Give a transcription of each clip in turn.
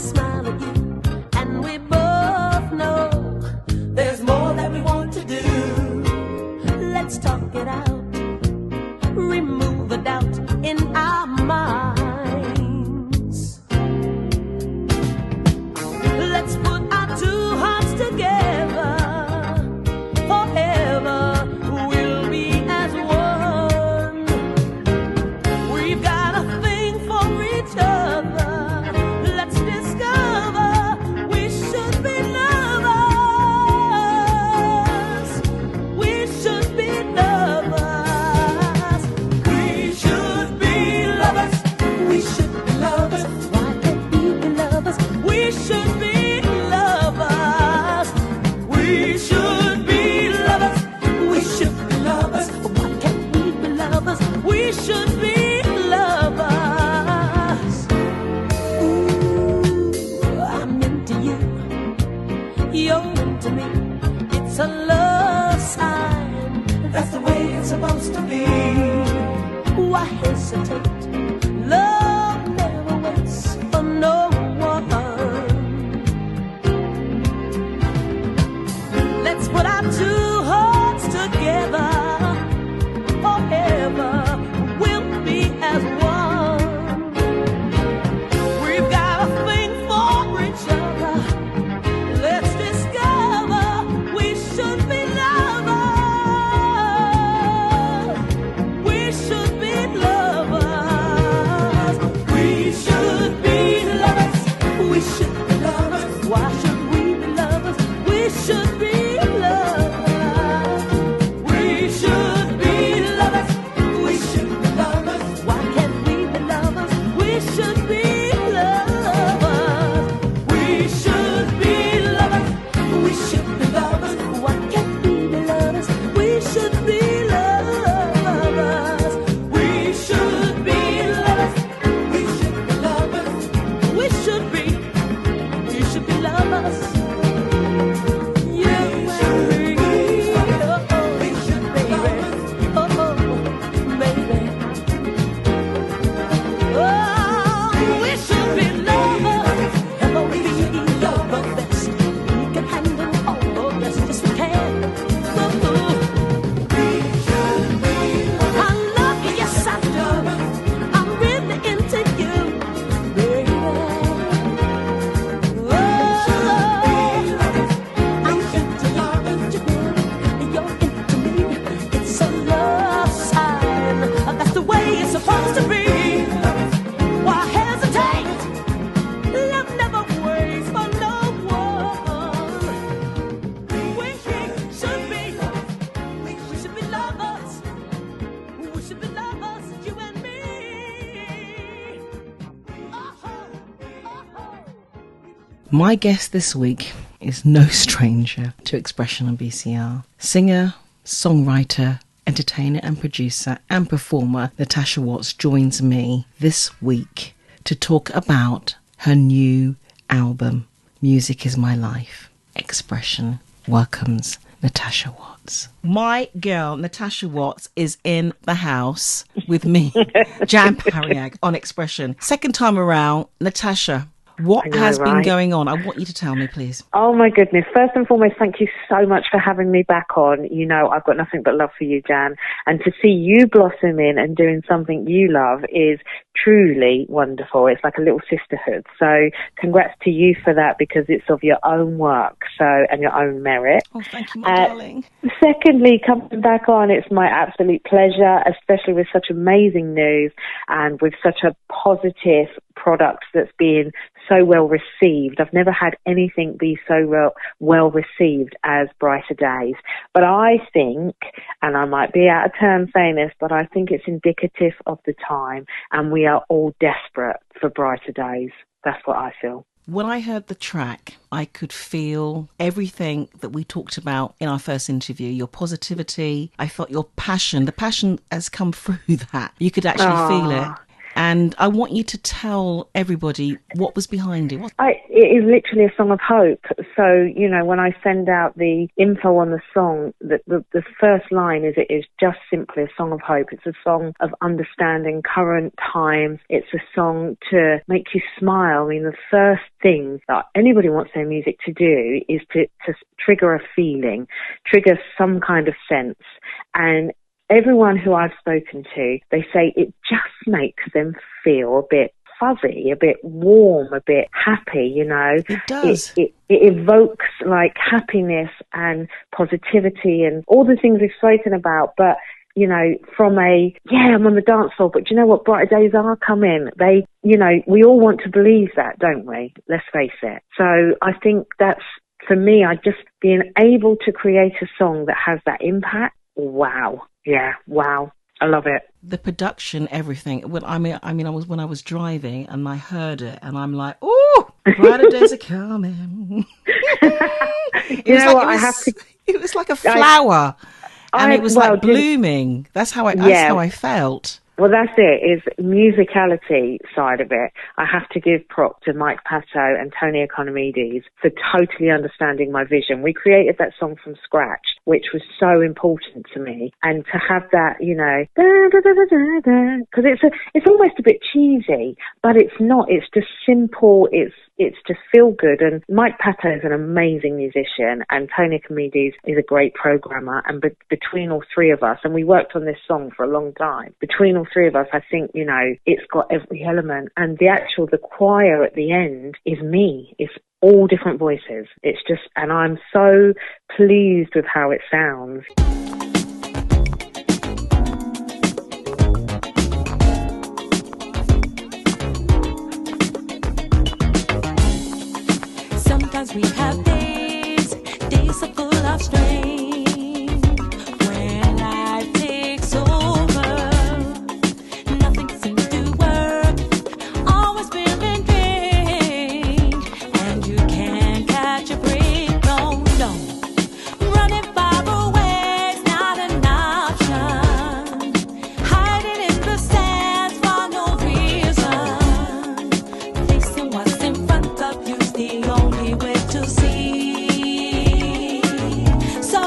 smile at you, and we both know there's more that we want to do. Let's talk it out, remove the doubt in our minds. Let's put our two hearts together. Forever we'll be as one. We've got a thing for each other. Let's discover we should be lovers. We should be lovers. We should be lovers. We should be lovers. Why can't we be lovers? We should be lovers. We should be lovers. We should be lovers. Why can't we be lovers? We should be lovers. Ooh, I'm into you. You're into me. It's a love sign. That's the way it's supposed to be. Why hesitate? Love never waits for no one. Let's put our two hearts together. Forever we'll be as one. We've got a thing for each other. Let's discover we should be lovers. We should be lovers. We should be lovers. We should be lovers. Why should we be lovers? We should be lovers. We should be lovers. We should be lovers. Why can't we be lovers? We should be lovers. We should be lovers. We should be lovers. Why can't we be lovers? We should be lovers. We should be lovers. We should be lovers. We should be. We should be lovers. You and me. We should be lovers. Oh, baby. Oh, we should be lovers. L-O-V-E, love best. We can handle all the rest. Yes, we can. Oh, we should be lovers. I love you, yes I do. I'm really into you, baby. Oh, I'm into you, you're into me. It's a love sign. That's the way it's supposed to be. Why hesitate? Love never waits for no one. We should be lovers. We should be lovers, you and me. My guest this week is no stranger to expression on BCR. Singer, songwriter, entertainer and producer and performer Natasha Watts joins me this week to talk about her new album, Music Is My Life. Expression welcomes Natasha Watts. My girl, Natasha Watts, is in the house with me, Jan Paryag, on Expression. Second time around, Natasha, what has been going on? I want you to tell me, please. Oh, my goodness. First and foremost, thank you so much for having me back on. You know, I've got nothing but love for you, Jan. And to see you blossoming and doing something you love is truly wonderful. It's like a little sisterhood. So congrats to you for that, because it's of your own work, and your own merit. Oh, thank you, my darling. Secondly, coming back on, it's my absolute pleasure, especially with such amazing news and with such a positive product that's being so well received. I've never had anything be so well received as Brighter Days. But I think, and I might be out of turn saying this, but I think it's indicative of the time, and we are all desperate for brighter days. That's what I feel. When I heard the track, I could feel everything that we talked about in our first interview, your positivity. I felt your passion. The passion has come through that. You could actually feel it. And I want you to tell everybody what was behind it. It is literally a song of hope. So, when I send out the info on the song, the first line is, it is just simply a song of hope. It's a song of understanding current times. It's a song to make you smile. I mean, the first thing that anybody wants their music to do is to trigger a feeling, trigger some kind of sense. And everyone who I've spoken to, they say it just makes them feel a bit fuzzy, a bit warm, a bit happy, It does. It evokes like happiness and positivity and all the things we've spoken about, but from I'm on the dance floor, but you know what, brighter days are coming. We all want to believe that, don't we? Let's face it. So I think that's, for me, being able to create a song that has that impact. Wow. Yeah. Wow. I love it. The production, everything. When I was driving and I heard it, and I'm like, "Oh, brighter days are coming." It was like a flower, and it was like blooming. That's how I felt. Well, that's it, is musicality side of it. I have to give prop to Mike Pato and Tony Economides for totally understanding my vision. We created that song from scratch, which was so important to me. And to have that, because it's almost a bit cheesy, but it's not. It's just simple. It's just feel good. And Mike Pato is an amazing musician, and Tony Economides is a great programmer. And between all three of us, and we worked on this song for a long time, between all three of us, I think, it's got every element. And the choir at the end is me. It's all different voices. It's just, and I'm so pleased with how it sounds. Sometimes we have days are full of strain. When life takes over, nothing seems to work. Always feeling pain, and you can't catch a break. No, running far away is not an option. Hiding in the sands for no reason. Facing what's in front of you's the only way to see. So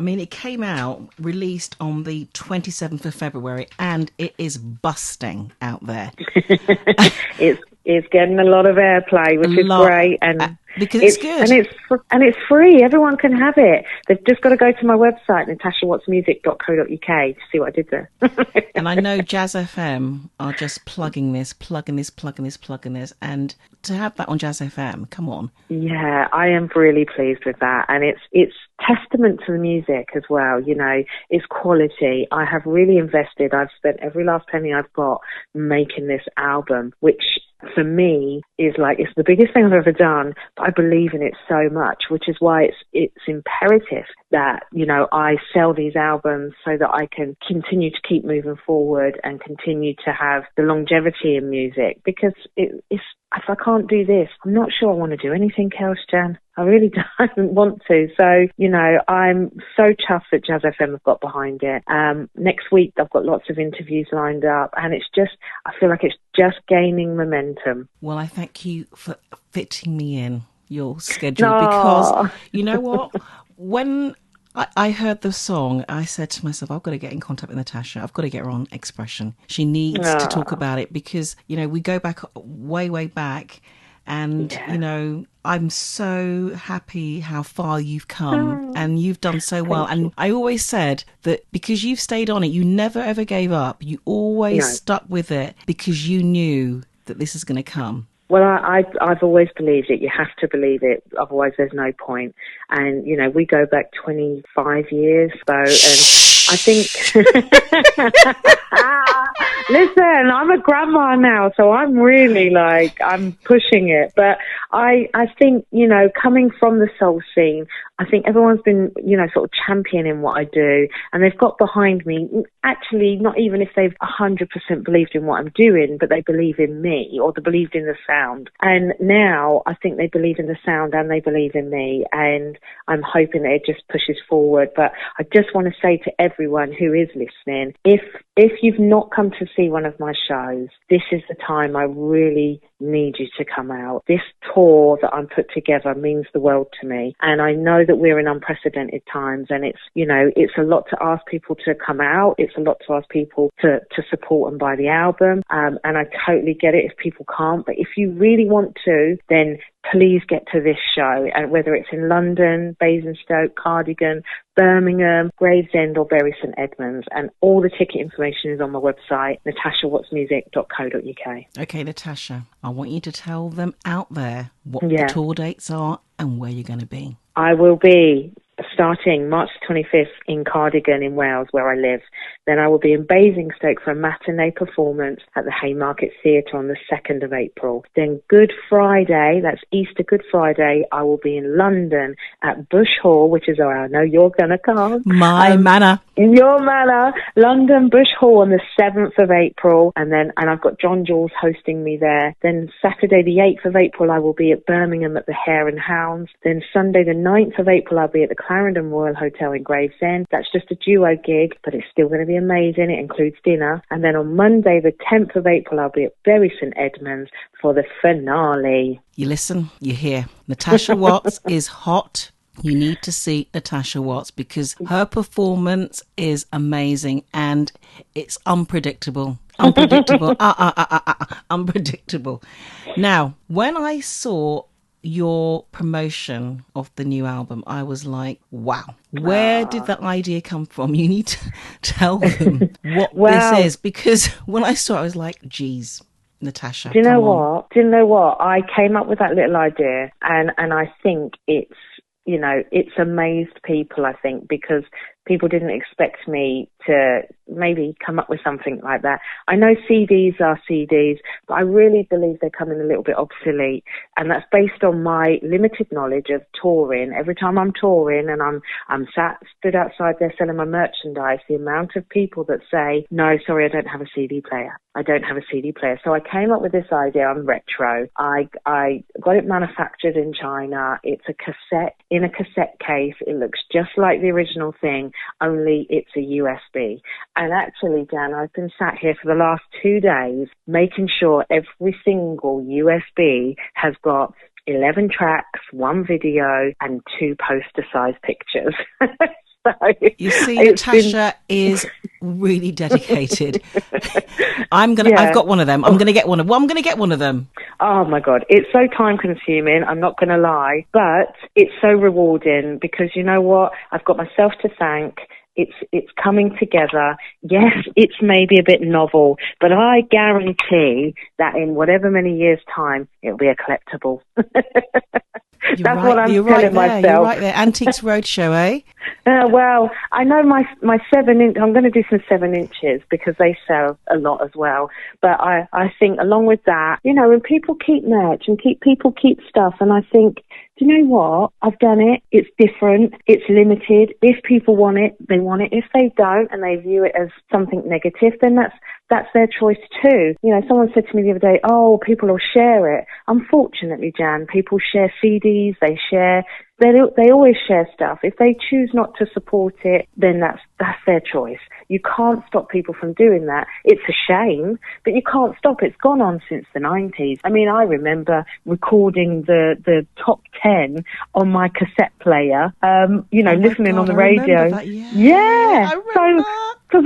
mean, it came out, released on the 27th of February, and it is busting out there. It's getting a lot of airplay, which is great, and because it's good, and it's free. Everyone can have it. They've just got to go to my website, natashawattsmusic.co.uk, to see what I did there. And I know Jazz FM are just plugging this, and to have that on Jazz FM, come on. Yeah, I am really pleased with that, and it's testament to the music as well. You know, it's quality. I have really invested. I've spent every last penny I've got making this album, which for me is like, it's the biggest thing I've ever done, but I believe in it so much, which is why it's imperative that, you know, I sell these albums so that I can continue to keep moving forward and continue to have the longevity in music, because it's, if I can't do this, I'm not sure I want to do anything else, Jan. I really don't want to. So, you know, I'm so chuffed that Jazz FM have got behind it. Next week, I've got lots of interviews lined up, and it's just, I feel like it's just gaining momentum. Well, I thank you for fitting me in your schedule, because you know what? When I heard the song, I said to myself, I've got to get in contact with Natasha. I've got to get her on Expression. She needs to talk about it, because, you know, we go back way back. And, you know, I'm so happy how far you've come, and you've done so well. And I always said that because you've stayed on it, you never, ever gave up. You always stuck with it because you knew that this is going to come. Well, I've always believed it. You have to believe it, otherwise there's no point. And, you know, we go back 25 years, so, and I think... Listen, I'm a grandma now, so I'm really I'm pushing it. But I think, you know, coming from the soul scene, I think everyone's been, you know, sort of championing what I do, and they've got behind me, actually, not even if they've 100% believed in what I'm doing, but they believe in me, or they believed in the sound. And now I think they believe in the sound and they believe in me, and I'm hoping that it just pushes forward. But I just want to say to everyone who is listening, if you've not come to see one of my shows, this is the time I really need you to come out. This tour that I'm put together means the world to me, and I know that we're in unprecedented times, and it's, you know, it's a lot to ask people to come out, it's a lot to ask people to support and buy the album, and I totally get it if people can't, but if you really want to, then please get to this show, and whether it's in London, Basingstoke, Cardigan, Birmingham, Gravesend or Bury St Edmunds, and all the ticket information is on my website, natashawattsmusic.co.uk. Okay, Natasha, I want you to tell them out there what the tour dates are and where you're going to be. I will be starting March 25th in Cardigan in Wales, where I live. Then I will be in Basingstoke for a matinee performance at the Haymarket Theatre on the 2nd of April. Then Good Friday, that's Easter Good Friday, I will be in London at Bush Hall, which is where I know you're going to come. My manor. In your manor, London Bush Hall on the 7th of April. And I've got John Jules hosting me there. Then Saturday the 8th of April, I will be at Birmingham at the Hare and Hounds. Then Sunday the 9th of April, I'll be at the Clarendon Royal Hotel in Gravesend. That's just a duo gig, but it's still going to be amazing. It includes dinner. And then on Monday the 10th of April, I'll be at Bury St Edmunds for the finale. You listen, you hear. Natasha Watts is hot. You need to see Natasha Watts, because her performance is amazing and it's unpredictable. Unpredictable. Now, when I saw your promotion of the new album, I was like, wow, where did that idea come from? You need to tell them what this is, because when I saw it, I was like, geez, Natasha, Do you know what? I came up with that little idea, and I think it's, you know, it's amazed people, I think, because people didn't expect me to maybe come up with something like that. I know CDs are CDs, but I really believe they're coming a little bit obsolete. And that's based on my limited knowledge of touring. Every time I'm touring and I'm stood outside there selling my merchandise, the amount of people that say, no, sorry, I don't have a CD player. I don't have a CD player. So I came up with this idea. I'm retro. I got it manufactured in China. It's a cassette in a cassette case. It looks just like the original thing, only it's a USB. And actually, Dan, I've been sat here for the last 2 days making sure every single USB has got 11 tracks, 1 video, and 2 poster-sized pictures. So You see, it's Natasha is really dedicated. I've Yeah. got one of them. I'm gonna get one of them. Oh my God, it's so time consuming, I'm not going to lie, but it's so rewarding because you know what? I've got myself to thank. It's coming together. Yes, it's maybe a bit novel, but I guarantee that in whatever many years' time, it'll be a collectible. That's what I'm telling myself. You're right there. Antiques Roadshow, eh? Well, I know my 7-inch, I'm going to do some 7 inches because they sell a lot as well. But I think along with that, you know, when people keep merch and people keep stuff, and I think, do you know what? I've done it. It's different. It's limited. If people want it, they want it. If they don't and they view it as something negative, then that's their choice too. You know, someone said to me the other day, oh, people will share it. Unfortunately, Jan, people share CDs, they always share stuff. If they choose not to support it, then that's their choice. You can't stop people from doing that. It's a shame, but you can't stop. It's gone on since the 90s. I mean, I remember recording the top 10 on my cassette player, listening on the radio. I remember that, yeah. I remember. So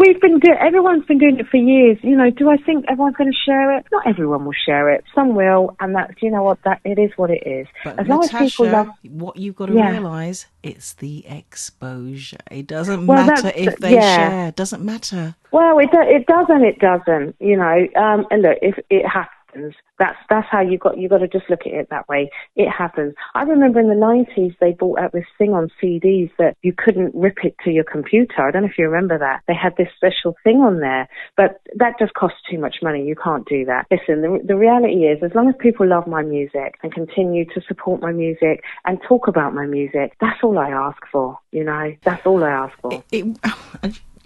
everyone's been doing it for years. You know, do I think everyone's going to share it? Not everyone will share it. Some will, and you know what, it is what it is. But as long Natasha, as people love, what you've got to realise, it's the exposure. It doesn't matter if they share. It doesn't matter. Well, it doesn't. You know, and look, if it happens, that's how you got to just look at it that way. It happens. I remember in the 90s they brought out this thing on CDs that you couldn't rip it to your computer. I don't know if you remember that. They had this special thing on there, but that just costs too much money. You can't do that. Listen, the reality is, as long as people love my music and continue to support my music and talk about my music, that's all I ask for. You know, that's all I ask for.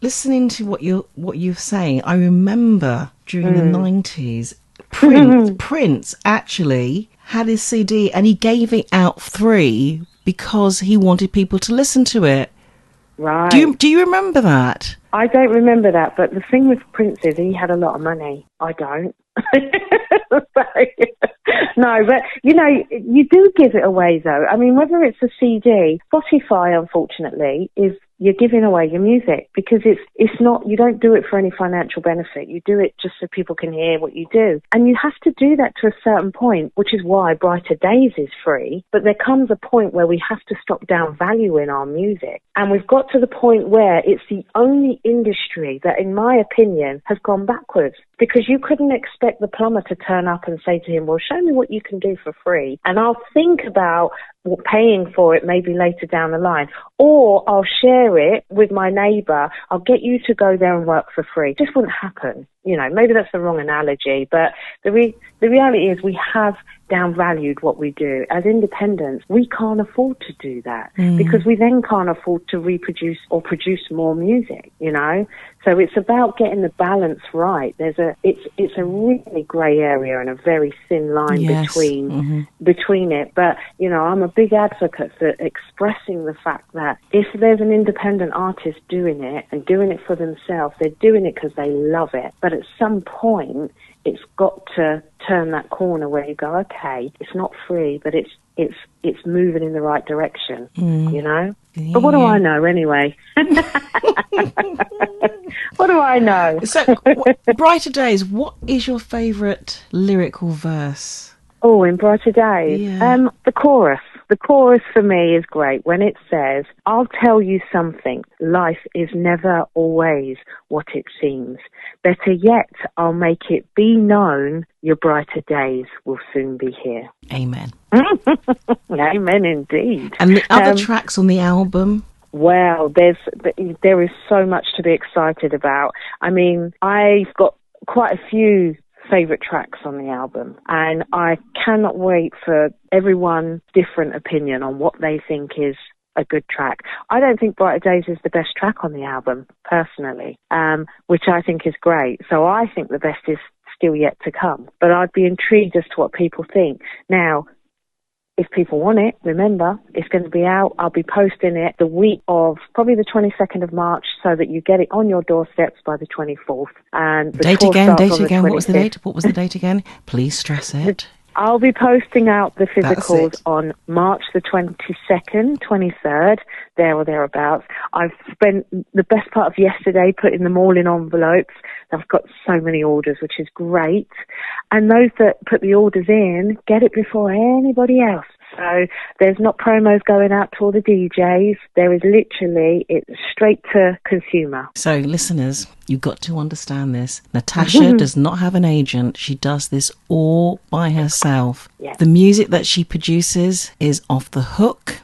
Listening to what you're saying, I remember during the 90s. Prince actually had his CD and he gave it out free because he wanted people to listen to it. Right. Do you remember that? I don't remember that, but the thing with Prince is he had a lot of money. I don't. No, but, you know, you do give it away, though. I mean, whether it's a CD, Spotify, unfortunately, is you're giving away your music because it's not, you don't do it for any financial benefit. You do it just so people can hear what you do. And you have to do that to a certain point, which is why Brighter Days is free. But there comes a point where we have to stop downvaluing our music. And we've got to the point where it's the only industry that, in my opinion, has gone backwards. Because you couldn't expect the plumber to turn up and say to him, well, show me what you can do for free, and I'll think about paying for it maybe later down the line. Or I'll share it with my neighbour. I'll get you to go there and work for free. It just wouldn't happen. You know, maybe that's the wrong analogy, but the reality is we have downvalued what we do. As independents, we can't afford to do that because we then can't afford to reproduce or produce more music, you know? So it's about getting the balance right. It's a really grey area and a very thin line between it. But, you know, I'm a big advocate for expressing the fact that if there's an independent artist doing it and doing it for themselves, they're doing it because they love it. But at some point, it's got to turn that corner where you go, okay, it's not free, but it's moving in the right direction, you know? Yeah. But what do I know anyway? What do I know? So, Brighter Days, what is your favourite lyrical verse? Oh, in Brighter Days? Yeah. The chorus. The chorus for me is great when it says, I'll tell you something, life is never always what it seems. Better yet, I'll make it be known your brighter days will soon be here. Amen. Amen indeed. And the other tracks on the album? Well, there is so much to be excited about. I mean, I've got quite a few favourite tracks on the album, and I cannot wait for everyone's different opinion on what they think is a good track. I don't think Brighter Days is the best track on the album, personally, which I think is great. So I think the best is still yet to come. But I'd be intrigued as to what people think. Now, if people want it, remember, it's going to be out. I'll be posting it the week of probably the 22nd of March so that you get it on your doorsteps by the 24th. And the date tour again. starts on the What 25th. was the date again? Please stress it. I'll be posting out the That's physicals it. on March the 22nd, 23rd, there or thereabouts. I've spent the best part of yesterday putting them all in envelopes. I've got so many orders, which is great. And those that put the orders in, get it before anybody else. So there's not promos going out to all the DJs. There is literally, it's straight to consumer. So, listeners, you've got to understand this. Natasha does not have an agent. She does this all by herself. Yeah. The music that she produces is off the hook.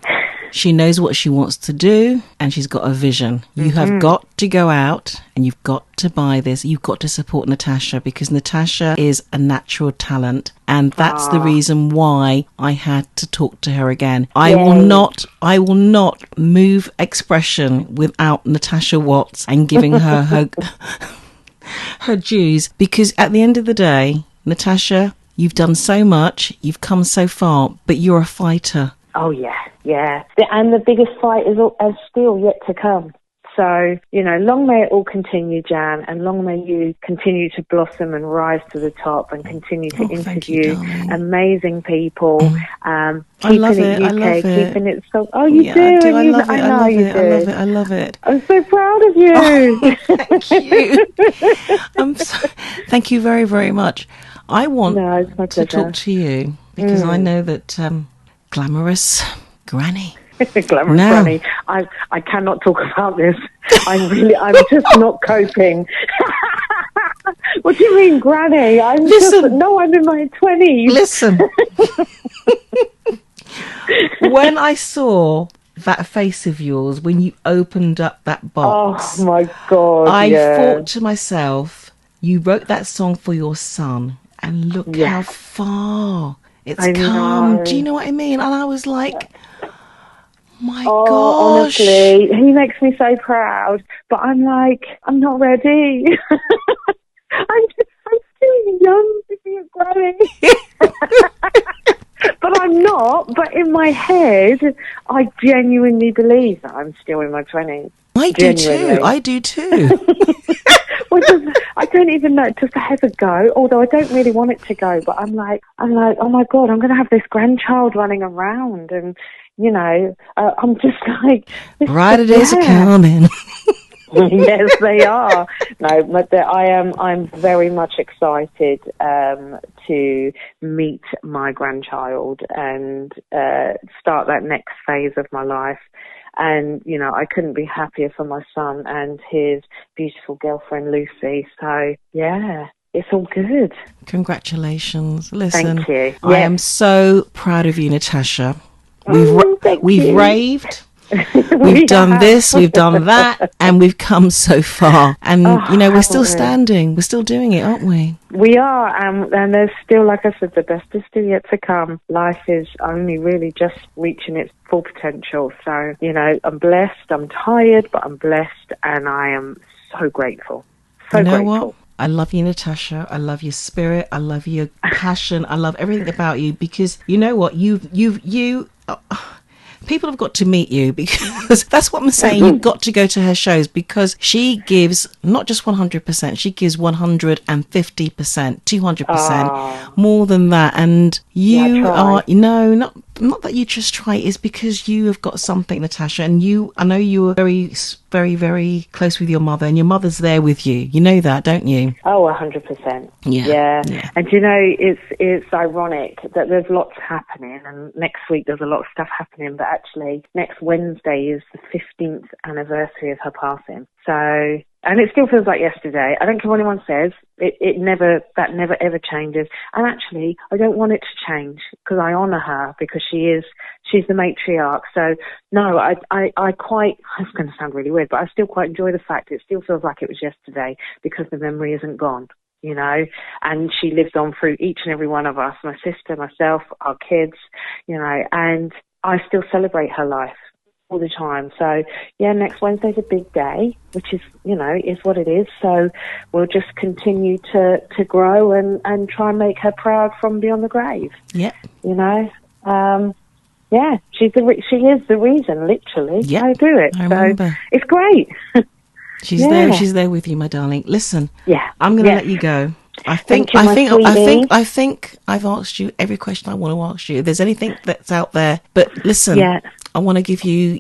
She knows what she wants to do, and she's got a vision. You have got to go out and you've got to buy this. You've got to support Natasha, because Natasha is a natural talent, and that's the reason why I had to talk to her again. I will not move expression without Natasha Watts and giving her her dues, because at the end of the day, Natasha, you've done so much, you've come so far, but you're a fighter. Oh, yeah. And the biggest fight is still yet to come. So, long may it all continue, Jan, and long may you continue to blossom and rise to the top and continue to interview amazing people. Keeping it UK, keeping it so... Oh, you do? I love it. I love it. I'm so proud of you. Oh, thank you. Thank you very, very much. I want to talk to you because I know that glamorous granny. Glamorous granny. I cannot talk about this. I'm just not coping. What do you mean, granny? I'm in my 20s. Listen. When I saw that face of yours, when you opened up that box, oh my God, I thought to myself, you wrote that song for your son, and look how far it's come. Know. Do you know what I mean? And I was like, my gosh. Honestly, he makes me so proud. But I'm like, I'm not ready. I'm still young to be a granny. But I'm not. But in my head, I genuinely believe that I'm still in my 20s. I do too. Well, I don't even know. Does the heather go? Although I don't really want it to go. But I'm like, oh my God, I'm going to have this grandchild running around, and I'm just like, brighter days are coming. Yes, they are. No, but I'm very much excited to meet my grandchild and start that next phase of my life. And, I couldn't be happier for my son and his beautiful girlfriend, Lucy. So, yeah, it's all good. Congratulations. Listen, thank you. I am so proud of you, Natasha. We've raved. We've done this, we've done that, and we've come so far. And, we're still standing. We're still doing it, aren't we? We are. And there's still, like I said, the best is still yet to come. Life is only really just reaching its full potential. So, I'm blessed. I'm tired, but I'm blessed. And I am so grateful. So grateful. What? I love you, Natasha. I love your spirit. I love your passion. I love everything about you, because you know what? People have got to meet you, because that's what I'm saying. You've got to go to her shows, because she gives not just 100%, she gives 150%, 200%, more than that. And you are, not that you just try, it's because you have got something, Natasha. And I know you were very, very, very close with your mother, and your mother's there with you. You know that, don't you? Oh, 100%. Yeah. And it's ironic that there's lots happening, and next week there's a lot of stuff happening, but actually next Wednesday is the 15th anniversary of her passing. So, and it still feels like yesterday. I don't care what anyone says. That never ever changes. And actually, I don't want it to change, because I honour her, because she's the matriarch. So no, I quite, it's going to sound really weird, but I still quite enjoy the fact it still feels like it was yesterday, because the memory isn't gone, and she lives on through each and every one of us, my sister, myself, our kids, and I still celebrate her life all the time. So yeah, next Wednesday's a big day, which is, is what it is. So we'll just continue to grow and try and make her proud from beyond the grave. Yeah. Yeah, she is the reason, literally. Yep. I do it. I remember. So it's great. She's there with you, my darling. Listen, I'm going to let you go. I think Thank you, my sweetie. I think I've asked you every question I want to ask you. If there's anything that's out there, but listen, Yeah. I want to give you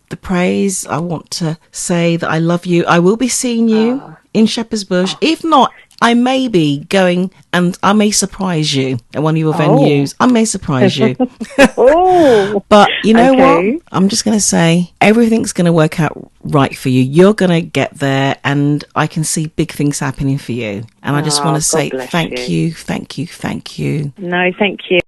the praise. I want to say that I love you. I will be seeing you in Shepherd's Bush. If not, I may be going and I may surprise you at one of your venues. I may surprise you. Oh, But you know okay. what? I'm just going to say everything's going to work out right for you. You're going to get there, and I can see big things happening for you. And I just want to say God bless thank you. you, thank you, thank you. No, thank you.